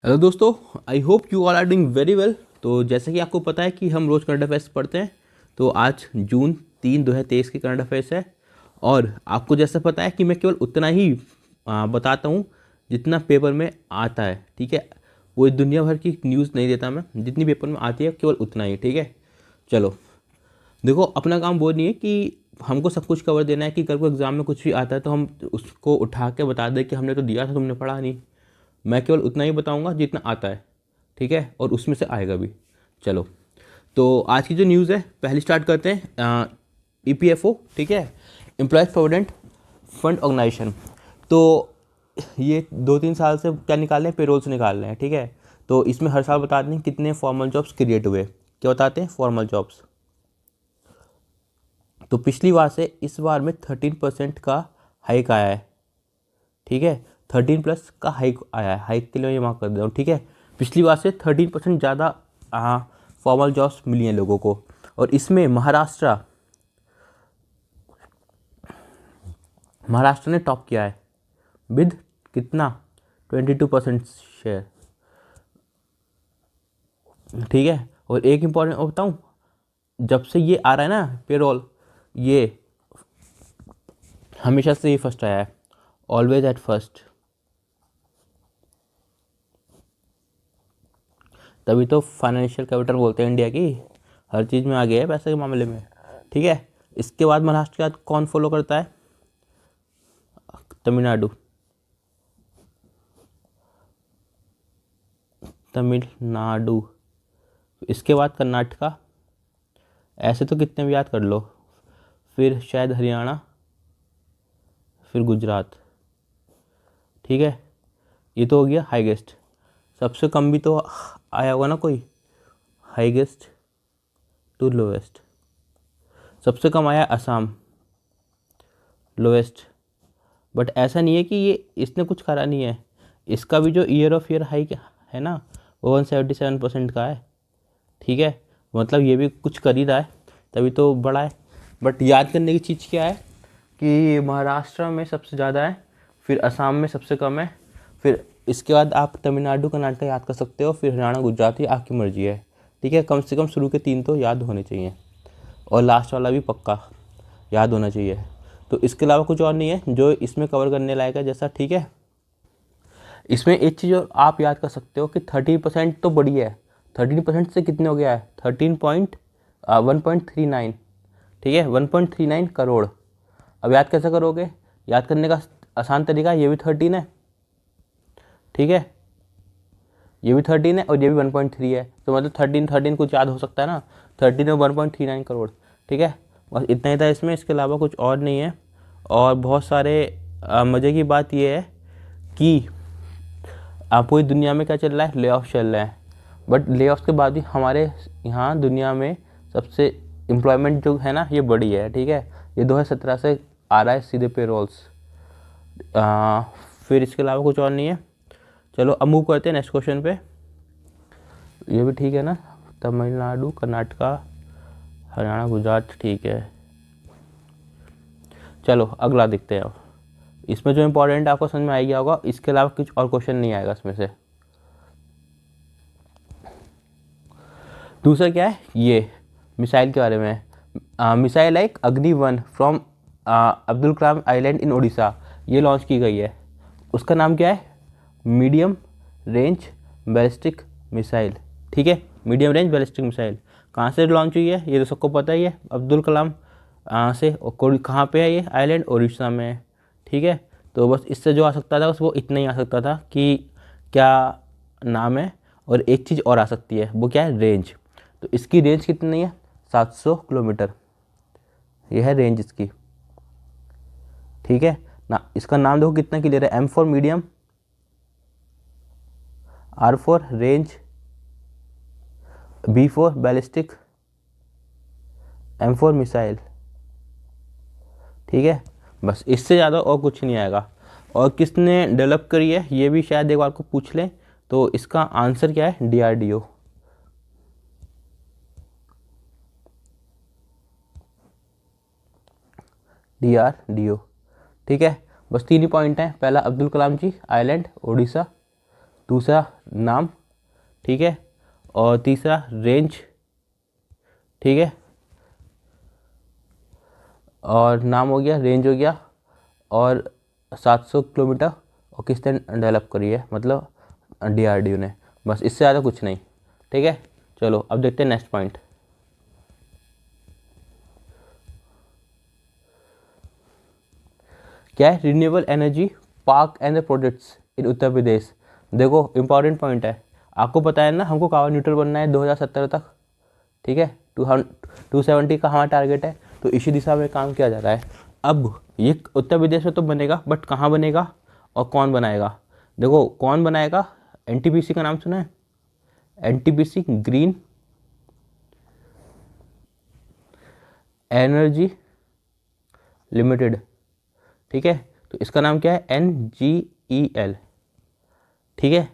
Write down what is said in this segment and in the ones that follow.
Hello दोस्तों, I hope you all are doing very well. तो जैसे कि आपको पता है कि हम रोज़ करंट अफेयर्स पढ़ते हैं। तो आज जून 3 2023 की करंट अफेयर्स है। और आपको जैसे पता है कि मैं केवल उतना ही बताता हूँ जितना पेपर में आता है, ठीक है। वो दुनिया भर की न्यूज़ नहीं देता मैं, जितनी पेपर में आती है केवल उतना ही, ठीक है। चलो, देखो, अपना काम वो नहीं है कि हमको सब कुछ कवर देना है कि कल को एग्ज़ाम में कुछ भी आता है तो हम उसको उठा के बता दें कि हमने तो दिया था, तुमने पढ़ा नहीं। मैं केवल उतना ही बताऊंगा जितना आता है, ठीक है, और उसमें से आएगा भी। चलो, तो आज की जो न्यूज़ है पहले स्टार्ट करते हैं। EPFO, ठीक है, एम्प्लॉयज़ प्रोविडेंट फंड ऑर्गेनाइजेशन। तो ये 2-3 साल से क्या निकाल रहे हैं, पेरोल्स निकाल रहे हैं, ठीक है। तो इसमें हर साल बताते हैं कितने फॉर्मल जॉब्स क्रिएट हुए। क्या बताते हैं? Formal jobs. तो पिछली बार से इस बार में 13% का हाइक आया है, ठीक है। 13+ का हाइक आया है। हाइक के लिए ये मार्क कर दे रहा हूँ, ठीक है। पिछली बार से 13% ज़्यादा फॉर्मल जॉब्स मिली हैं लोगों को। और इसमें महाराष्ट्र ने टॉप किया है विद कितना, 22% शेयर, ठीक है। और एक इम्पॉर्टेंट और बताऊँ, जब से ये आ रहा है ना पेरोल, ये हमेशा से ही फर्स्ट आया है, ऑलवेज एट फर्स्ट। तभी तो फाइनेंशियल कैपिटल बोलते हैं इंडिया की। हर चीज़ में आगे है पैसे के मामले में, ठीक है। इसके बाद महाराष्ट्र के बाद कौन फॉलो करता है? तमिलनाडु। तमिलनाडु। इसके बाद कर्नाटका। ऐसे तो कितने भी याद कर लो। फिर शायद हरियाणा, फिर गुजरात, ठीक है। ये तो हो गया हाईएस्ट। सबसे कम भी तो आया होगा ना कोई, हाईएस्ट टू लोवेस्ट। सबसे कम आया असम, लोवेस्ट। बट ऐसा नहीं है कि ये इसने कुछ करा नहीं है। इसका भी जो ईयर ऑफ ईयर हाइक है ना, वो 177% का है, ठीक है। मतलब ये भी कुछ कर ही रहा है, तभी तो बड़ा है। बट याद करने की चीज़ क्या है कि महाराष्ट्र में सबसे ज़्यादा है, फिर असम में सबसे कम है, फिर इसके बाद आप तमिलनाडु कर्नाटक याद कर सकते हो, फिर हरियाणा गुजरात, ही आपकी मर्जी है, ठीक है। कम से कम शुरू के 3 तो याद होने चाहिए, और लास्ट वाला भी पक्का याद होना चाहिए। तो इसके अलावा कुछ और नहीं है जो इसमें कवर करने लायक है जैसा, ठीक है। इसमें एक चीज़ और आप याद कर सकते हो कि 13% तो बड़ी है। 13% से कितने हो गया है? 1.39, ठीक है, 1.39 करोड़। अब याद कैसे करोगे? याद करने का आसान तरीका, ये भी 13 है, ठीक है, ये भी 13 है और ये भी 1.3 है। तो मतलब 13 कुछ याद हो सकता है ना, 13 और 1.39 करोड़, ठीक है। बस इतना ही था इसमें, इसके अलावा कुछ और नहीं है। और बहुत सारे मज़े की बात यह है कि पूरी दुनिया में क्या चल रहा है, ले ऑफ चल रहे हैं। बट ले ऑफ के बाद भी हमारे यहाँ दुनिया में सबसे एम्प्लॉयमेंट जो है ना, ये बढ़ी है, ठीक है। ये 2017 से आ रहा है सीधे पे रोल्स। फिर इसके अलावा कुछ और नहीं है। चलो अब मूव करते हैं नेक्स्ट क्वेश्चन पे। ये भी ठीक है ना, तमिलनाडु कर्नाटका हरियाणा गुजरात, ठीक है। चलो अगला देखते हैं। अब इसमें जो इंपॉर्टेंट आपको समझ में आ गया होगा, इसके अलावा कुछ और क्वेश्चन नहीं आएगा इसमें से। दूसरा क्या है, ये मिसाइल के बारे में। मिसाइल लाइक अग्नि 1 from Abdul Kalam island in Orissa, ये लॉन्च की गई है। उसका नाम क्या है? मीडियम रेंज बैलिस्टिक मिसाइल, ठीक है। मीडियम रेंज बैलिस्टिक मिसाइल कहाँ से लॉन्च हुई है ये तो सबको पता ही है, अब्दुल कलाम से। और कहाँ पे है ये आइलैंड? उड़ीसा में है, ठीक है। तो बस इससे जो आ सकता था बस वो इतना ही आ सकता था कि क्या नाम है। और एक चीज़ और आ सकती है, वो क्या है? रेंज। तो इसकी रेंज कितनी है? 700 किलोमीटर, ये है रेंज इसकी, ठीक है ना। इसका नाम देखो कितना क्लियर है, M for medium, R for range, B for ballistic, M for missile, ठीक है। बस इससे ज़्यादा और कुछ नहीं आएगा। और किसने डेवलप करी है ये भी शायद एक बार को पूछ लें, तो इसका आंसर क्या है? DRDO, DRDO, ठीक है। बस 3 ही पॉइंट हैं, पहला अब्दुल कलाम जी आइलैंड उड़ीसा, दूसरा नाम, ठीक है, और तीसरा रेंज, ठीक है, और नाम हो गया, रेंज हो गया, और 700 किलोमीटर, और किसने डेवलप करी है, मतलब DRDO ने। बस इससे ज़्यादा कुछ नहीं, ठीक है। चलो अब देखते हैं नेक्स्ट पॉइंट। क्या है? Renewable energy park and the projects in Uttar Pradesh. देखो इंपॉर्टेंट पॉइंट है, आपको पता है ना हमको कार्बन न्यूट्रल बनना है 2070 तक, ठीक है। 270 का हमारा टारगेट है, तो इसी दिशा में काम किया जा रहा है। अब ये उत्तर प्रदेश में तो बनेगा, बट कहाँ बनेगा और कौन बनाएगा? देखो कौन बनाएगा, NTPC का नाम सुना है? NTPC ग्रीन एनर्जी लिमिटेड, ठीक है। तो इसका नाम क्या है? NGEL, ठीक है।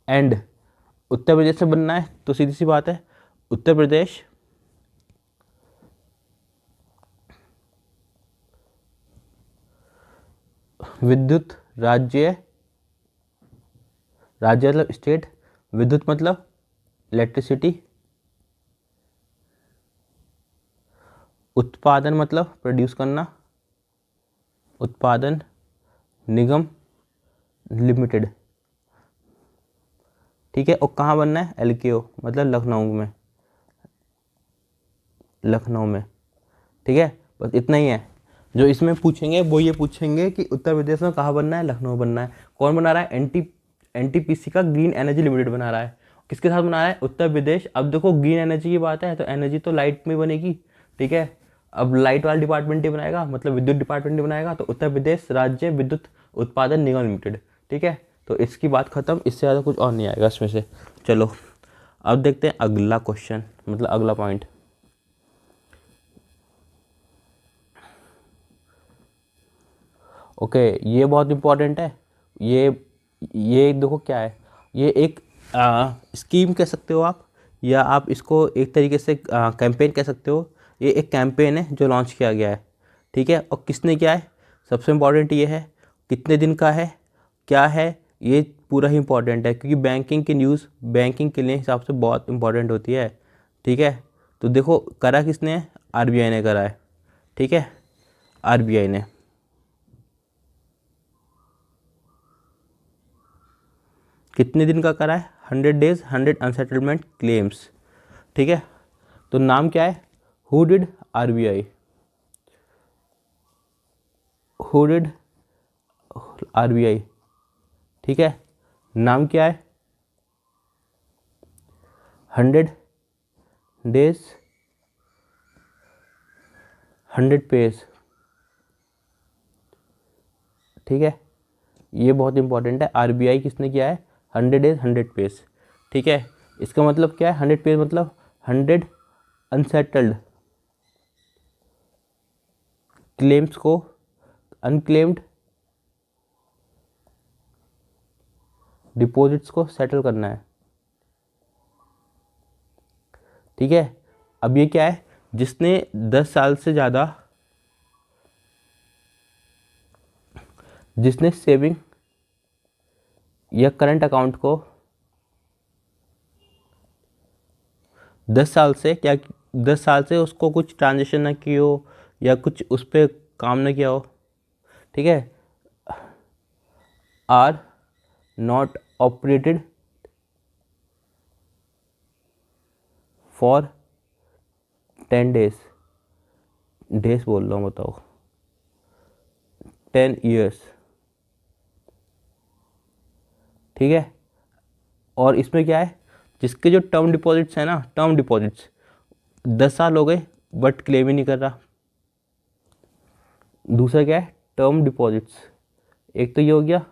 एंड उत्तर प्रदेश से बनना है, तो सीधी सी बात है, उत्तर प्रदेश विद्युत राज्य, राज्य मतलब स्टेट, विद्युत मतलब इलेक्ट्रिसिटी, उत्पादन मतलब प्रोड्यूस करना, उत्पादन निगम लिमिटेड, ठीक है। और कहाँ बनना है? LKO मतलब लखनऊ में, लखनऊ में, ठीक है। बस इतना ही है जो इसमें पूछेंगे, वो ये पूछेंगे कि उत्तर प्रदेश में कहाँ बनना है, लखनऊ बनना है। कौन बना रहा है? NTPC का ग्रीन एनर्जी लिमिटेड बना रहा है। किसके साथ बना रहा है? उत्तर प्रदेश। अब देखो ग्रीन एनर्जी की बात है, तो एनर्जी तो लाइट में बनेगी, ठीक है। अब लाइट वाला डिपार्टमेंट ही बनाएगा, मतलब विद्युत डिपार्टमेंट ही बनाएगा, तो उत्तर प्रदेश राज्य विद्युत उत्पादन निगम लिमिटेड, ठीक है। तो इसकी बात खत्म, इससे ज़्यादा कुछ और नहीं आएगा इसमें से। चलो अब देखते हैं अगला क्वेश्चन, मतलब अगला पॉइंट। ओके, ये बहुत इंपॉर्टेंट है। ये देखो क्या है, ये एक स्कीम कह सकते हो आप, या आप इसको एक तरीके से कैंपेन कह सकते हो। ये एक कैंपेन है जो लॉन्च किया गया है, ठीक है। और किसने किया है? सबसे इम्पॉर्टेंट ये है, कितने दिन का है, क्या है, ये पूरा ही इम्पॉर्टेंट है, क्योंकि बैंकिंग की न्यूज़ बैंकिंग के लिए हिसाब से बहुत इंपॉर्टेंट होती है, ठीक है। तो देखो करा किसने है? RBI ने करा है, ठीक है, RBI ने। कितने दिन का करा है? 100 डेज 100 अनसेटलमेंट क्लेम्स, ठीक है। तो नाम क्या है? Who did RBI, who did RBI, ठीक है। नाम क्या है? 100 डेज 100 पेज, ठीक है। ये बहुत इंपॉर्टेंट है, RBI किसने किया है? 100 डेज 100 पेज, ठीक है। इसका मतलब क्या है? 100 पेज मतलब 100 अनसेटल्ड क्लेम्स को, अनक्लेम्ड डिपॉजिट्स को सेटल करना है, ठीक है। अब ये क्या है? जिसने 10 साल से ज़्यादा, जिसने सेविंग या करंट अकाउंट को 10 साल से क्या, 10 साल से उसको कुछ ट्रांजेक्शन ना की हो, या कुछ उस पर काम ना किया हो, ठीक है, are not operated for 10 days, days बोल रहा हूँ, बताओ, 10 years, ठीक है। और इसमें क्या है? जिसके जो टर्म डिपॉजिट्स है ना, टर्म डिपॉजिट्स 10 साल हो गए बट क्लेम ही नहीं कर रहा। दूसरा क्या है? टर्म डिपॉजिट्स, एक तो ये हो गया,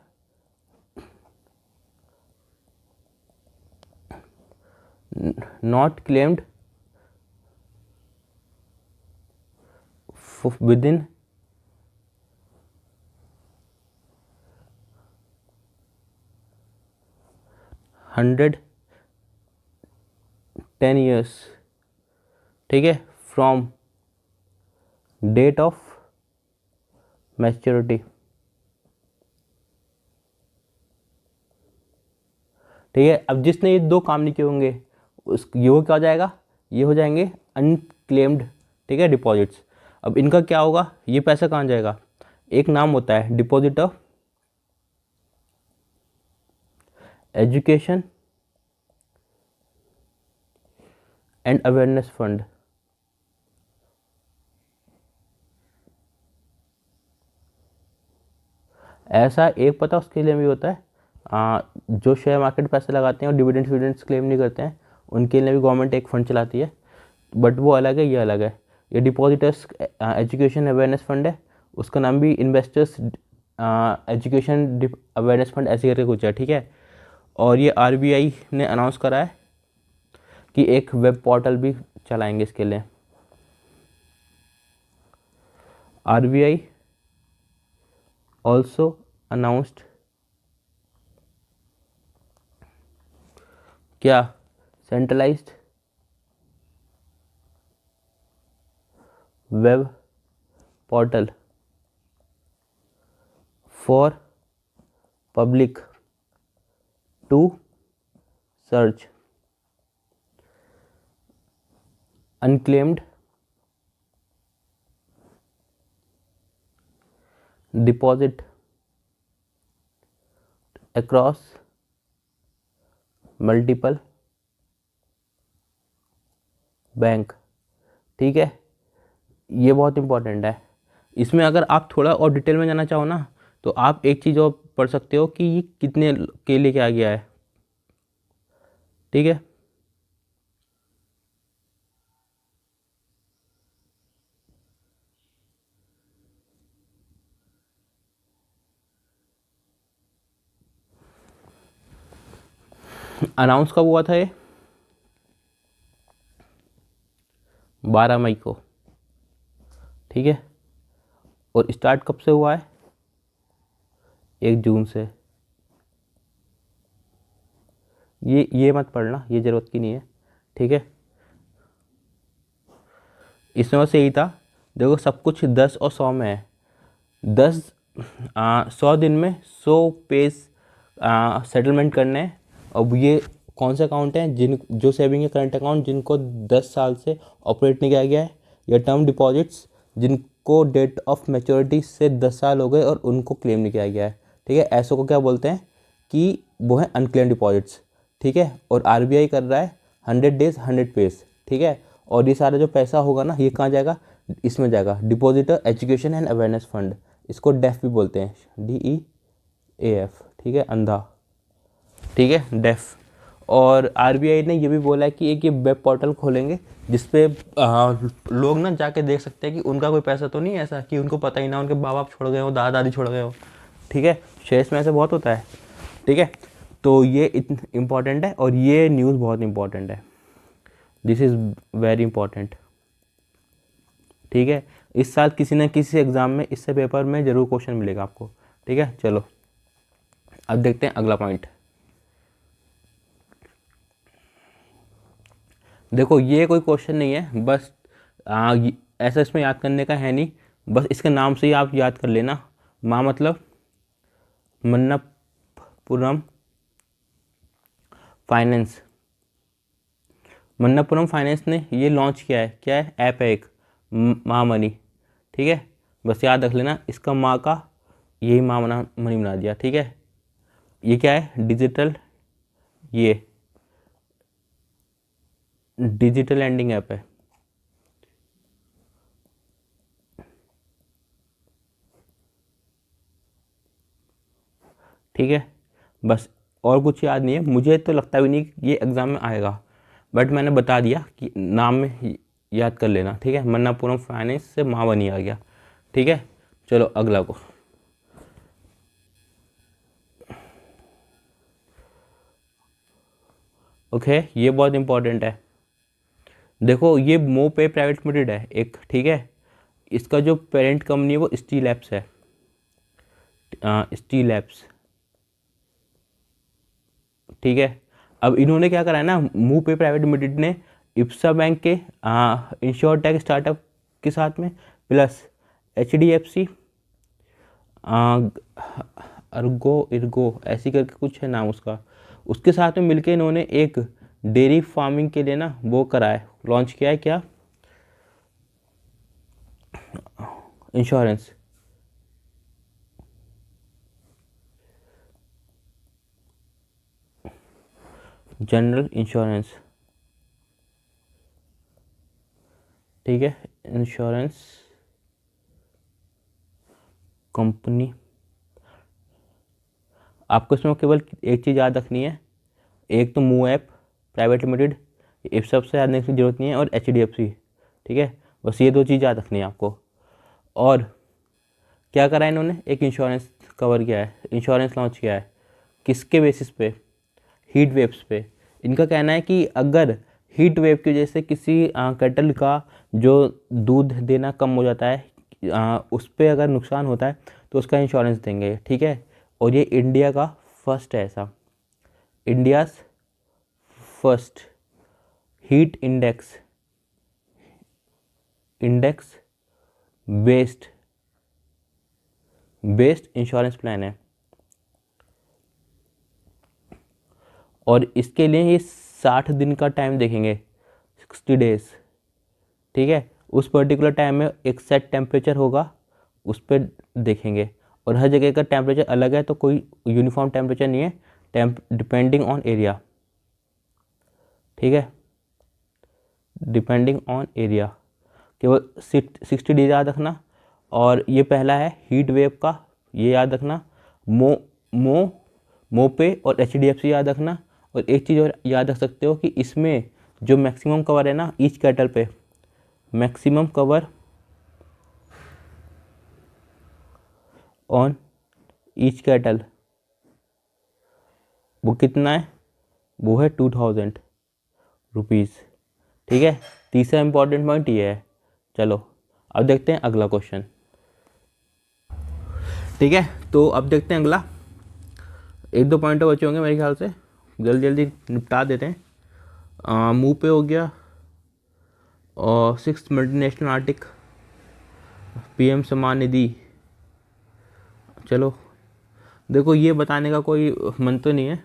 not claimed with in 110 years, ठीक है, फ्रॉम डेट ऑफ मैच्योरिटी, ठीक है। अब जिसने ये 2 काम नहीं किए होंगे उस ये वो क्या हो जाएगा, ये हो जाएंगे अनक्लेम्ड, ठीक है, डिपॉजिट्स। अब इनका क्या होगा, ये पैसा कहाँ जाएगा, एक नाम होता है deposit of education and awareness fund. ऐसा एक पता उसके लिए भी होता है, जो शेयर मार्केट पैसे लगाते हैं और डिविडेंड्स विविडेंड्स क्लेम नहीं करते हैं, उनके लिए भी गवर्नमेंट एक फंड चलाती है, बट वो अलग है, ये अलग है। ये डिपॉजिटर्स एजुकेशन अवेयरनेस फंड है, उसका नाम भी इन्वेस्टर्स एजुकेशन अवेयरनेस फंड ऐसे करके कुछ है, ठीक है। और ये आरबीआई ने अनाउंस करा है कि एक वेब पोर्टल भी चलाएंगे इसके लिए। आरबीआई ऑल्सो अनाउंस्ड क्या, centralised web portal for public to search unclaimed deposit across multiple bank, ठीक है। ये बहुत इंपॉर्टेंट है। इसमें अगर आप थोड़ा और डिटेल में जाना चाहो ना, तो आप एक चीज़ और पढ़ सकते हो कि ये कितने के लिए क्या गया है, ठीक है। अनाउंस कब हुआ था ये, 12 मई को, ठीक है। और स्टार्ट कब से हुआ है, 1 जून से। ये मत पढ़ना, ये ज़रूरत की नहीं है, ठीक है। इसमें बस यही था, देखो सब कुछ 10 और 100 में है। 100 दिन में 100 पेज सेटलमेंट करने हैं। अब ये कौन से अकाउंट हैं, जो सेविंग है करंट अकाउंट जिनको 10 साल से ऑपरेट नहीं किया गया है, या टर्म डिपॉजिट्स जिनको डेट ऑफ मैच्योरिटी से 10 साल हो गए और उनको क्लेम नहीं किया गया है, ठीक है। ऐसों को क्या बोलते हैं कि वो है अनक्लेम डिपॉजिट्स, ठीक है। और आरबीआई कर रहा है 100 डेज 100 पेज, ठीक है। और ये सारा जो पैसा होगा ना, ये कहाँ जाएगा, इसमें जाएगा depositor education and awareness fund, इसको डेफ भी बोलते हैं, DEAF, ठीक है, अंधा, ठीक है, डेफ। और आरबीआई ने ये भी बोला है कि एक ये वेब पोर्टल खोलेंगे जिसपे लोग ना जाके देख सकते हैं कि उनका कोई पैसा तो नहीं है ऐसा कि उनको पता ही ना, उनके बाप बाप छोड़ गए हो, दादा दादी छोड़ गए हो, ठीक है। शेयर्स में ऐसा बहुत होता है, ठीक है। तो ये इम्पॉर्टेंट है और ये न्यूज़ बहुत इंपॉर्टेंट है, दिस इज़ वेरी इंपॉर्टेंट, ठीक है। इस साल किसी न किसी एग्ज़ाम में इससे पेपर में ज़रूर क्वेश्चन मिलेगा आपको, ठीक है। चलो अब देखते हैं अगला पॉइंट। देखो ये कोई क्वेश्चन नहीं है, बस ऐसा इसमें याद करने का है नहीं, बस इसके नाम से ही आप याद कर लेना। माँ मतलब मन्नपुरम फाइनेंस। मन्नपुरम फाइनेंस ने ये लॉन्च किया है, क्या है, ऐप है एक, माँ मनी, ठीक है। बस याद रख लेना, इसका माँ का यही माँ मनी बना दिया, ठीक है। ये क्या है, ये डिजिटल लैंडिंग ऐप है, ठीक है। बस और कुछ याद नहीं है, मुझे तो लगता भी नहीं कि ये एग्ज़ाम में आएगा, बट मैंने बता दिया कि नाम में याद कर लेना, ठीक है। मन्नापुरम फाइनेंस से माँ बनी आ गया, ठीक है। चलो अगला को, ओके, ये बहुत इंपॉर्टेंट है। देखो ये मोपे प्राइवेट लिमिटेड है एक, ठीक है। इसका जो पेरेंट कंपनी है वो स्टील लैब्स है, स्टील लैब्स, ठीक है। अब इन्होंने क्या करा है ना, मोपे प्राइवेट लिमिटेड ने इप्सा बैंक के इंश्योरटेक स्टार्टअप के साथ में प्लस HDFC अर्गो इर्गो ऐसी करके कुछ है नाम उसका, उसके साथ में मिलके इन्होंने एक डेयरी फार्मिंग के लिए ना वो करा है, लॉन्च किया है क्या, इंश्योरेंस, जनरल इंश्योरेंस, ठीक है, इंश्योरेंस कंपनी। आपको इसमें केवल एक चीज़ याद रखनी है, एक तो मूव ऐप प्राइवेट लिमिटेड, इस सबसे याद रखने की जरूरत नहीं है, और HDFC, ठीक है, बस ये दो चीज़ याद रखनी है आपको। और क्या करा है इन्होंने, एक इंश्योरेंस कवर किया है, इंश्योरेंस लॉन्च किया है, किसके बेसिस पे, हीट वेव्स पे। इनका कहना है कि अगर हीट वेव की वजह से किसी कैटल का जो दूध देना कम हो जाता है, उस पर अगर नुकसान होता है तो उसका इंश्योरेंस देंगे, ठीक है। और ये इंडिया का फर्स्ट है ऐसा, India's first heat index based insurance plan है। और इसके लिए ये 60 दिन का टाइम देखेंगे, 60 डेज, ठीक है। उस पर्टिकुलर टाइम में एक सेट टेम्परेचर होगा, उस पर देखेंगे। और हर जगह का टेम्परेचर अलग है, तो कोई यूनिफॉर्म टेम्परेचर नहीं है, डिपेंडिंग ऑन एरिया, ठीक है, डिपेंडिंग ऑन एरिया। केवल 60 डेज याद रखना। और ये पहला है हीट वेव का, ये याद रखना। मोपे और HDFC याद रखना। और एक चीज़ और याद रख सकते हो कि इसमें जो मैक्सिमम कवर है ना ईच कैटल पे, maximum cover on each cattle वो कितना है, वो है 2000 रुपीज़, ठीक है। तीसरा इंपॉर्टेंट पॉइंट ये है। चलो अब देखते हैं अगला क्वेश्चन, ठीक है। तो अब देखते हैं अगला, एक दो पॉइंट बचे होंगे मेरे ख्याल से, जल्दी जल्दी निपटा देते हैं। मुँह पे हो गया, और 6th multinational Arctic, PM Samman Nidhi. चलो देखो, ये बताने का कोई मन तो नहीं है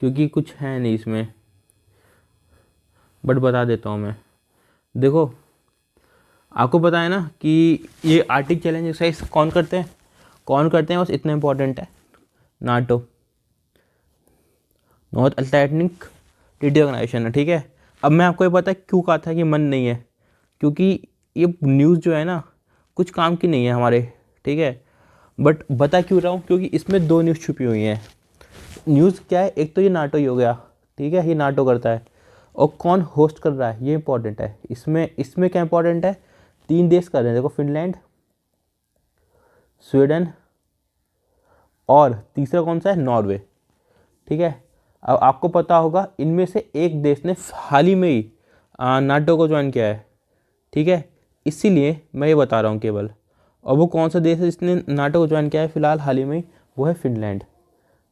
क्योंकि कुछ है नहीं इसमें, बट बता देता हूँ मैं। देखो आपको पता है ना कि ये आर्टिक चैलेंज एक्सरसाइज कौन करते हैं, बस इतना इंपॉर्टेंट है, NATO, North Atlantic Treaty Organisation है, ठीक है। अब मैं आपको ये पता है क्यों कहा था कि मन नहीं है, क्योंकि ये न्यूज़ जो है ना कुछ काम की नहीं है हमारे, ठीक है। बट बता क्यों रहा हूँ, क्योंकि इसमें दो न्यूज़ छुपी हुई हैं। न्यूज़ क्या है, एक तो ये नाटो ही हो गया, ठीक है, ये नाटो करता है, और कौन होस्ट कर रहा है ये इंपॉर्टेंट है। इसमें क्या इंपॉर्टेंट है, 3 देश कर रहे हैं, देखो, फिनलैंड, स्वीडन, और तीसरा कौन सा है, नॉर्वे, ठीक है। अब आपको पता होगा इनमें से एक देश ने हाल ही में ही नाटो को ज्वाइन किया है, ठीक है, इसीलिए मैं ये बता रहा हूँ केवल। और वो कौन सा देश है जिसने नाटो को ज्वाइन किया है फिलहाल हाल ही में, वो है फिनलैंड,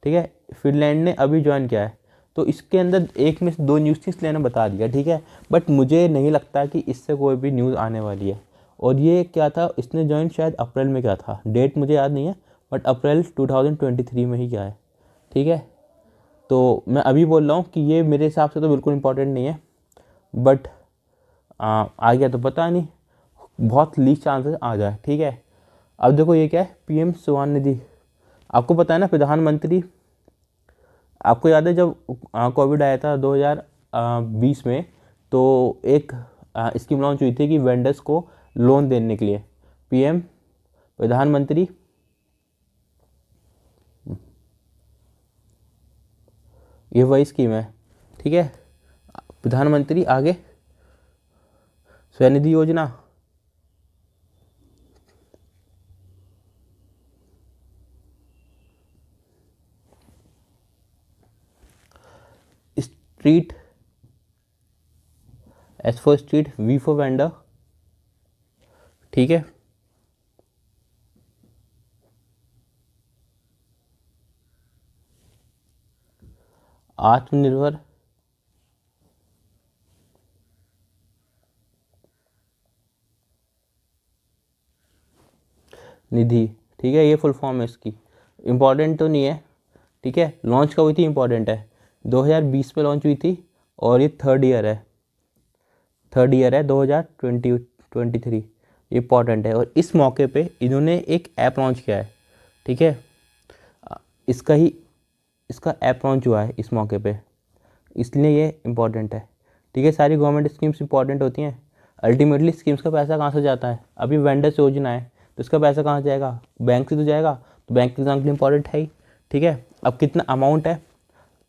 ठीक है। फिनलैंड ने अभी ज्वाइन किया है। तो इसके अंदर एक में से दो न्यूज़ थी इसलिए मैंने बता दिया, ठीक है। बट मुझे नहीं लगता कि इससे कोई भी न्यूज़ आने वाली है। और ये क्या था, इसने ज्वाइन शायद अप्रैल में क्या था, डेट मुझे याद नहीं है, बट अप्रैल 2023 में ही क्या है, ठीक है। तो मैं अभी बोल रहा हूँ कि ये मेरे हिसाब से तो बिल्कुल इंपॉर्टेंट नहीं है, बट आ गया तो पता नहीं, बहुत लीस्ट चांसेस आ जाए, ठीक है। अब देखो ये क्या है, PM सम्मान निधि। आपको पता है ना, प्रधानमंत्री, आपको याद है जब कोविड आया था 2020 में, तो एक स्कीम लॉन्च हुई थी कि वेंडर्स को लोन देने के लिए, PM प्रधानमंत्री, ये वही स्कीम है, ठीक है। प्रधानमंत्री, आगे स्वनिधि योजना, street, S for street, V for vendor, ठीक है। आत्मनिर्भर निधि, ठीक है, ये फुल फॉर्म है इसकी, इम्पॉर्टेंट तो नहीं है, ठीक है। लॉन्च कब हुई थी, इंपॉर्टेंट है। 2020 में लॉन्च हुई थी और ये थर्ड ईयर है 2023। ये इंपॉर्टेंट है। और इस मौके पे इन्होंने एक ऐप लॉन्च किया है, ठीक है। इसका ऐप लॉन्च हुआ है इस मौके पे, इसलिए ये इम्पॉर्टेंट है, ठीक है। सारी गवर्नमेंट स्कीम्स इंपॉर्टेंट होती हैं। अल्टीमेटली स्कीम्स का पैसा कहाँ से जाता है? अभी वेंडर्स योजना है तो इसका पैसा कहाँ से जाएगा? बैंक से तो जाएगा, तो बैंक के एग्जाम के लिए इंपॉर्टेंट है ही, ठीक है। अब कितना अमाउंट है?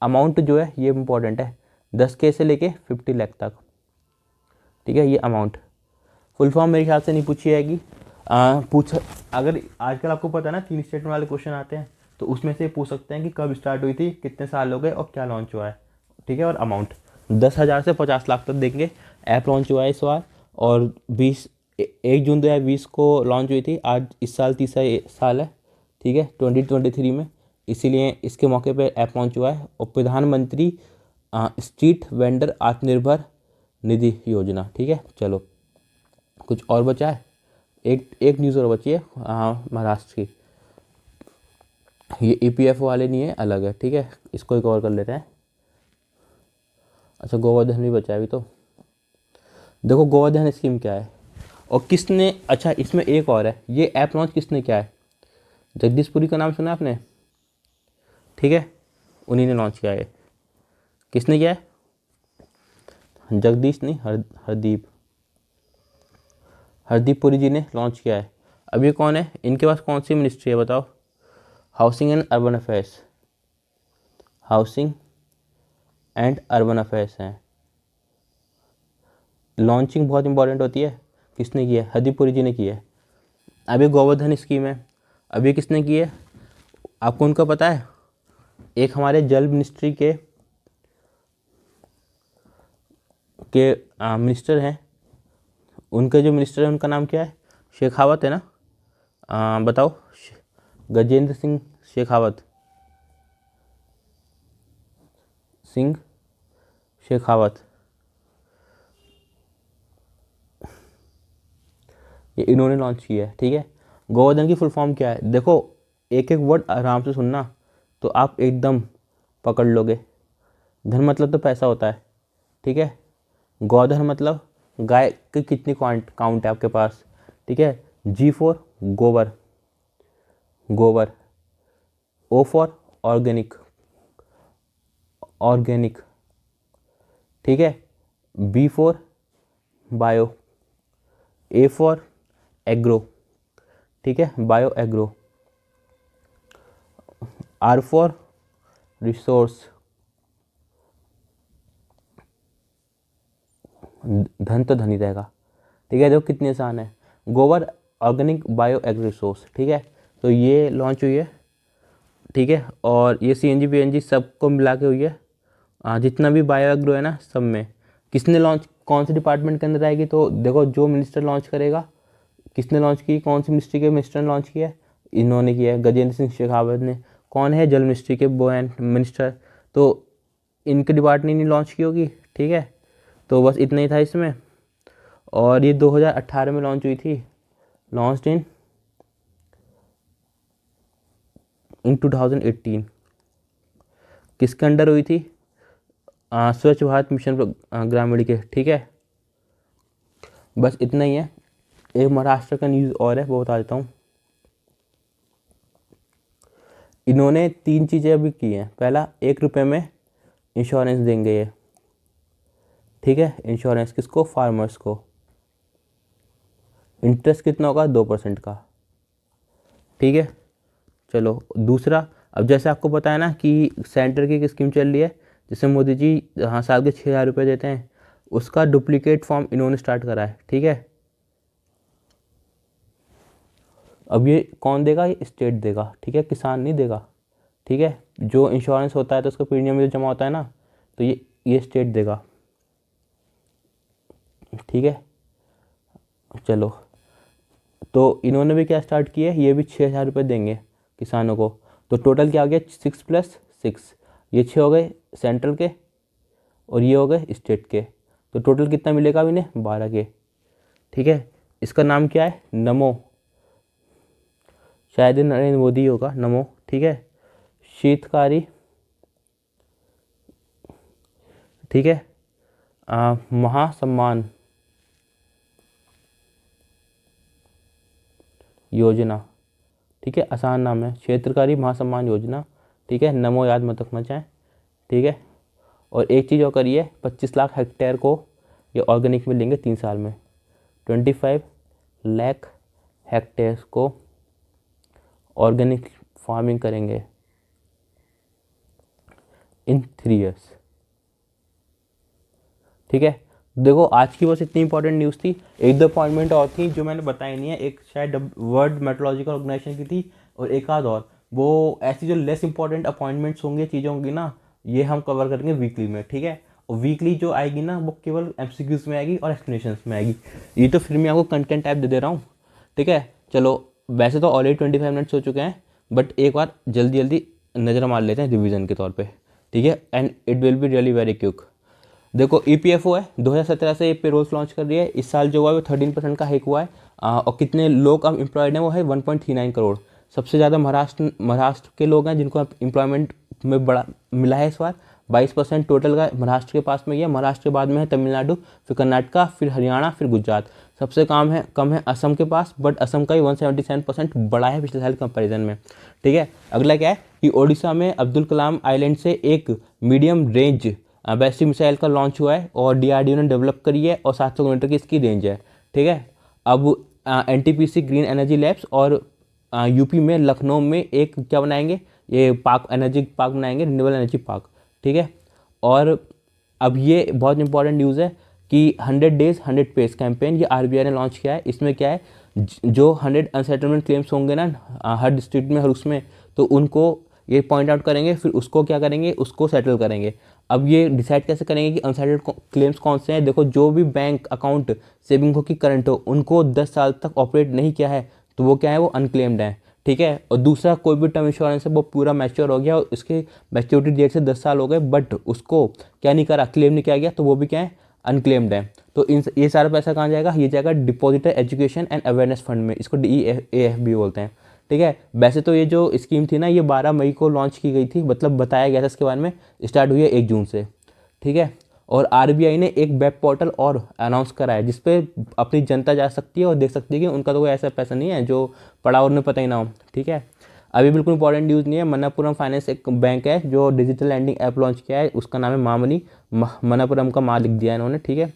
अमाउंट जो है ये इंपॉर्टेंट है, 10K से लेके 50 लाख तक, ठीक है। ये अमाउंट फुल फॉर्म मेरे ख्याल से नहीं पूछी जाएगी। अगर आजकल आपको पता है ना 3 स्टेटमेंट वाले क्वेश्चन आते हैं, तो उसमें से पूछ सकते हैं कि कब स्टार्ट हुई थी, कितने साल हो गए और क्या लॉन्च हुआ है, ठीक है। और अमाउंट 10,000 से 50 लाख तक देंगे। ऐप लॉन्च हुआ है इस बार, और 1 जून 2020 को लॉन्च हुई थी। आज इस साल तीसरा साल है, ठीक है, 2023 में, इसीलिए इसके मौके पर ऐप लॉन्च हुआ है। और प्रधानमंत्री स्ट्रीट वेंडर आत्मनिर्भर निधि योजना, ठीक है। चलो कुछ और बचा है, एक न्यूज़ और बची है महाराष्ट्र की। ये EPF वाले नहीं है, अलग है, ठीक है। इसको एक और कर लेते हैं। अच्छा, गोवर्धन भी बचा है अभी तो। देखो गोवर्धन स्कीम क्या है और किसने, अच्छा इसमें एक और है, ये ऐप लॉन्च किसने किया है? जगदीश पुरी का नाम सुना आपने, ठीक है, उन्हीं ने लॉन्च किया है। किसने किया है? जगदीश नहीं, हरदीप पुरी जी ने लॉन्च किया है। अब ये कौन है? इनके पास कौन सी मिनिस्ट्री है बताओ? हाउसिंग एंड अर्बन अफेयर्स हैं। लॉन्चिंग बहुत इंपॉर्टेंट होती है। किसने किया है? हरदीप पुरी जी ने किया है। अभी गोवर्धन स्कीम है, अभी किसने की है? आपको उनका पता है? एक हमारे जल मिनिस्ट्री के मिनिस्टर हैं, उनके जो मिनिस्टर है उनका नाम क्या है? शेखावत है ना? बताओ, गजेंद्र सिंह शेखावत, ये इन्होंने लॉन्च किया है, ठीक है। गोवर्धन की फुल फॉर्म क्या है? देखो एक एक वर्ड आराम से सुनना तो आप एकदम पकड़ लोगे। धन मतलब तो पैसा होता है, ठीक है। गोधन मतलब गाय की कितनी काउंट है आपके पास, ठीक है। G फॉर गोबर, O फॉर ऑर्गेनिक, ठीक है। B for bio, A for agro, ठीक है, bio agro. R for resource, धन तो धन ही रहेगा, ठीक है। देखो कितनी आसान है, गोबर, ऑर्गेनिक, बायो एग्रो रिसोर्स, ठीक है। तो ये लॉन्च हुई है, ठीक है। और ये CNG PNG सबको मिला के हुई है। जितना भी बायो एग्रो है ना, सब में किसने लॉन्च, कौन से डिपार्टमेंट के अंदर आएगी? तो देखो जो मिनिस्टर लॉन्च करेगा, किसने लॉन्च की, कौन सी मिनिस्ट्री के मिनिस्टर ने लॉन्च किया है? इन्होंने किया है, गजेंद्र सिंह शेखावत ने। कौन है? जल मिनिस्ट्री के वो हैं मिनिस्टर, तो इनके डिपार्टमेंट ने लॉन्च की होगी, ठीक है। तो बस इतना ही था इसमें। और ये 2018 में लॉन्च हुई थी, लॉन्च इन 2018। किसके अंडर हुई थी? स्वच्छ भारत मिशन ग्रामीण के, ठीक है। बस इतना ही है। एक महाराष्ट्र का न्यूज़ और है, वो बता देता हूँ। इन्होंने 3 चीज़ें अभी की हैं। पहला, 1 रुपये में इंश्योरेंस देंगे ये, ठीक है। इंश्योरेंस किसको? फार्मर्स को। इंटरेस्ट कितना होगा? 2% का, ठीक है। चलो दूसरा, अब जैसे आपको पता है ना कि सेंटर की एक स्कीम चल रही है जिसमें मोदी जी साल के 6,000 रुपये देते हैं, उसका डुप्लीकेट फॉर्म इन्होंने स्टार्ट करा है, ठीक है। अब ये कौन देगा? ये स्टेट देगा, ठीक है, किसान नहीं देगा, ठीक है। जो इंश्योरेंस होता है तो उसका प्रीमियम जो जमा होता है ना, तो ये स्टेट देगा, ठीक है। चलो, तो इन्होंने भी क्या स्टार्ट किया है? ये भी 6,000 रुपये देंगे किसानों को। तो टोटल क्या हो गया? 6 + 6, ये 6 हो गए सेंट्रल के और ये हो गए स्टेट के। तो टोटल कितना मिलेगा अब इन्हें? 12 के, ठीक है। इसका नाम क्या है? नमो, शायद नरेंद्र मोदी होगा, नमो, ठीक है। शीतकारी ठीक है। महासम्मान योजना, ठीक है, आसान नाम है, क्षेत्रकारी महासम्मान योजना, ठीक है, नमो याद मत रखना चाहें, ठीक है। और एक चीज़ और करिए, 25 लाख हेक्टेयर को ये ऑर्गेनिक में लेंगे 3 साल में, 25 लाख हेक्टेयर को ऑर्गेनिक फार्मिंग करेंगे इन 3 ईयर्स, ठीक है। देखो आज की बस इतनी इंपॉर्टेंट न्यूज़ थी, एक दो अपॉइंटमेंट और थी जो मैंने बताई नहीं है, एक शायद वर्ल्ड मेट्रोलॉजिकल ऑर्गेनाइजेशन की थी और एक आध और, वो ऐसी जो लेस इंपॉर्टेंट अपॉइंटमेंट्स होंगे, चीज़ें होंगी ना, ये हम कवर करेंगे वीकली में, ठीक है। और वीकली जो आएगी ना वो केवल एमसीक्यूज में आएगी और एक्सप्लेनेशंस में आएगी, ये तो फिर मैं आपको कंटेंट टाइप दे रहा हूँ, ठीक है। चलो वैसे तो ऑलरेडी 25 मिनट्स हो चुके हैं, बट एक बार जल्दी जल्दी नज़र मार लेते हैं रिवीजन के तौर पे, ठीक है, and it will be really very quick. देखो ईपीएफओ है 2017 से पे रोल्स लॉन्च कर रही है, इस साल जो हुआ है वो 13% का हाइक हुआ है, और कितने लोग अब एम्प्लॉयड हैं वो है 1.39 करोड़। सबसे ज़्यादा महाराष्ट्र के लोग हैं जिनको एम्प्लॉयमेंट में बड़ा मिला है इस बार, 22% टोटल का महाराष्ट्र के पास में ही है। महाराष्ट्र के बाद में है तमिलनाडु, फिर कर्नाटका, फिर हरियाणा, फिर गुजरात। सबसे कम है असम के पास, बट असम का ही 177% बड़ा है पिछले साल कंपैरिजन में, ठीक है। अगला क्या है कि ओडिशा में अब्दुल कलाम आइलैंड से एक मीडियम रेंज बैलिस्टिक मिसाइल का लॉन्च हुआ है और डीआरडीओ ने डेवलप करी है और 700 किलोमीटर की इसकी रेंज है, ठीक है। अब एनटीपीसी ग्रीन एनर्जी लैब्स और यूपी में लखनऊ में एक क्या बनाएंगे, ये पार्क, एनर्जी पार्क बनाएंगे, रिन्यूएबल एनर्जी पार्क, ठीक है। और अब ये बहुत इंपॉर्टेंट न्यूज़ है कि 100 डेज 100 पेज कैंपेन ये आरबीआई ने लॉन्च किया है। इसमें क्या है, जो 100 अनसेटलमेंट क्लेम्स होंगे ना हर डिस्ट्रिक्ट में, हर उसमें, तो उनको ये पॉइंट आउट करेंगे, फिर उसको क्या करेंगे, उसको सेटल करेंगे। अब ये डिसाइड कैसे करेंगे कि अनसेटल्ड क्लेम्स कौन से हैं। देखो जो भी बैंक अकाउंट सेविंग हो कि करंट हो, उनको 10 साल तक ऑपरेट नहीं किया है तो वो क्या है, वो अनक्लेम्ड है, ठीक है। और दूसरा कोई भी टर्म इंश्योरेंस है वो पूरा मैच्योर हो गया और इसके मैच्योरिटी डेट से 10 साल हो गए, बट उसको क्या नहीं करा, क्लेम नहीं किया गया, तो वो भी क्या है, अनक्लेम्ड है। तो इन ये सारा पैसा कहाँ जाएगा, ये जाएगा depositor education and awareness fund में, इसको DEAF भी बोलते हैं, ठीक है। वैसे तो ये जो स्कीम थी ना ये 12 मई को लॉन्च की गई थी, मतलब बताया गया था इसके बारे में, स्टार्ट हुई है 1 जून से, ठीक है। और आरबीआई ने एक वेब पोर्टल और अनाउंस करा है जिसपे अपनी जनता जा सकती है और देख सकती है कि उनका तो कोई ऐसा पैसा नहीं है जो पड़ा और उन्हें पता ही ना हो, ठीक है। अभी बिल्कुल इंपॉर्टेंट न्यूज़ नहीं है, मन्नापुरम फाइनेंस एक बैंक है जो डिजिटल लैंडिंग ऐप लॉन्च किया है, उसका नाम है मामनी, मन्नापुरम का माँ लिख दिया है इन्होंने, ठीक है।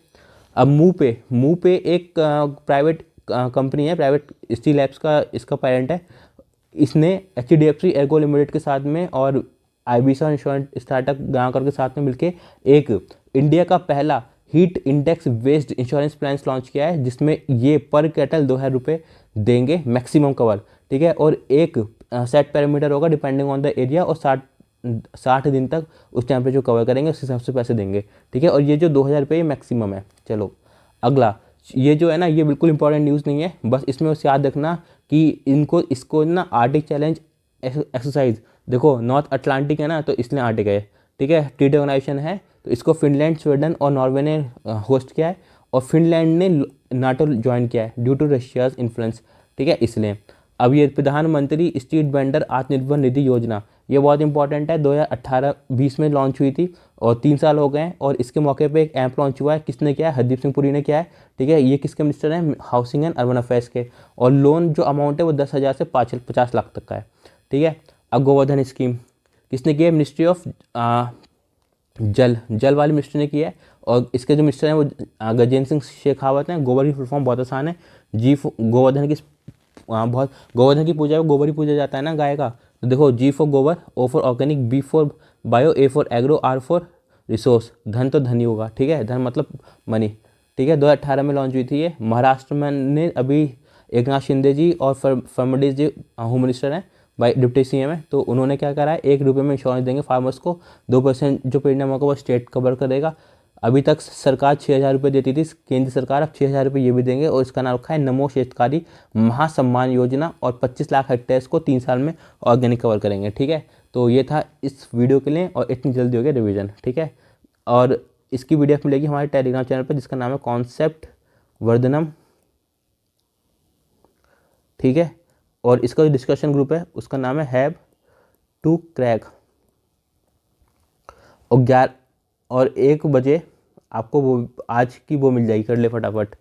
अब मुँह पे एक प्राइवेट कंपनी है, प्राइवेट स्टील लैब्स का इसका पेरेंट है, इसने HDFC एर्गो लिमिटेड के साथ में और आईबीसा इंश्योरेंस स्टार्टअप गांवकर के साथ में मिलकर एक इंडिया का पहला heat index based insurance plan launch किया है, जिसमें ये पर कैटल 2000 रुपये देंगे मैक्सिमम कवर, ठीक है। और एक सेट पैरामीटर होगा डिपेंडिंग ऑन द एरिया, और 60 दिन तक उस टेम्परेचर कवर करेंगे, उस हिसाब से पैसे देंगे, ठीक है। और ये जो 2000 रुपये ये मैक्सिमम है। चलो अगला, ये जो है ना ये बिल्कुल इंपॉर्टेंट न्यूज़ नहीं है, बस इसमें बस याद रखना कि इसको ना आर्टिक चैलेंज एक्सरसाइज, देखो नॉर्थ अटलांटिक है ना तो इसलिए आर्टिक है, ठीक है, ट्रीटी ऑर्गेनाइजेशन है, तो इसको फिनलैंड, स्वीडन और नॉर्वे ने होस्ट किया है, और फिनलैंड ने नाटो ज्वाइन किया है ड्यू टू रशियाज इन्फ्लुएंस, ठीक है, इसलिए। अब ये प्रधानमंत्री स्ट्रीट वेंडर आत्मनिर्भर निधि योजना, ये बहुत इंपॉर्टेंट है, 2018-20 में लॉन्च हुई थी और 3 साल हो गए हैं, और इसके मौके पे एक ऐप लॉन्च हुआ है, किसने किया है, हरदीप सिंह पुरी ने किया है, ठीक है। ये किसके मिनिस्टर हैं, हाउसिंग एंड अर्बन अफेयर्स के, और लोन जो अमाउंट है वो 10,000 से 50 लाख तक का है, ठीक है। अब गोवर्धन स्कीम किसने की है, मिनिस्ट्री ऑफ जल वाली मिनिस्ट्री ने किया है, और इसके जो मिनिस्टर हैं वो गजेंद्र सिंह शेखावत हैं। गोबर की फुल फॉर्म बहुत आसान है, गोवर्धन की बहुत, गोवर्धन की पूजा में गोबर ही पूजा जाता है ना गाय का, तो देखो G फॉर गोबर, O for organic, B for bio, A for agro, R for resource, धन तो धन ही होगा, ठीक है, धन मतलब मनी, ठीक है। 2018 में लॉन्च हुई थी ये, महाराष्ट्र में ने अभी एकनाथ शिंदे जी और फडणवीस जी होम मिनिस्टर हैं, बाई डिप्टी CM है, तो उन्होंने क्या करा है, 1 रुपये में इंश्योरेंस देंगे फार्मर्स को, 2% जो प्रीमियम होगा वो स्टेट कवर करेगा। अभी तक सरकार 6,000 रुपये देती थी, केंद्र सरकार अब 6,000 रुपये ये भी देंगे, और इसका नाम रखा है नमो क्षेत्रकारी महासम्मान योजना, और 25 लाख हेक्टेयर्स को 3 साल में ऑर्गेनिक कवर करेंगे, ठीक है। तो ये था इस वीडियो के लिए, और इतनी जल्दी हो गया रिवीजन, ठीक है। और इसकी वीडियो मिलेगी हमारे टेलीग्राम चैनल पर जिसका नाम है कॉन्सेप्ट वर्धनम, ठीक है। और इसका जो डिस्कशन ग्रुप है उसका नाम है हैव टू क्रैक, और 1 बजे आपको वो आज की वो मिल जाएगी, कर ले फटाफट।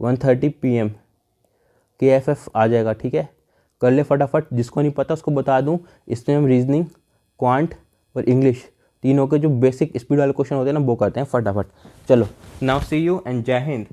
1:30 PM KFF आ जाएगा, ठीक है। कर ले फटाफट, जिसको नहीं पता उसको बता दूं, इसमें हम रीजनिंग, क्वांट और इंग्लिश तीनों के जो बेसिक स्पीड वाले क्वेश्चन होते हैं ना वो करते हैं फटाफट। चलो, नाउ सी यू एंड जय हिंद।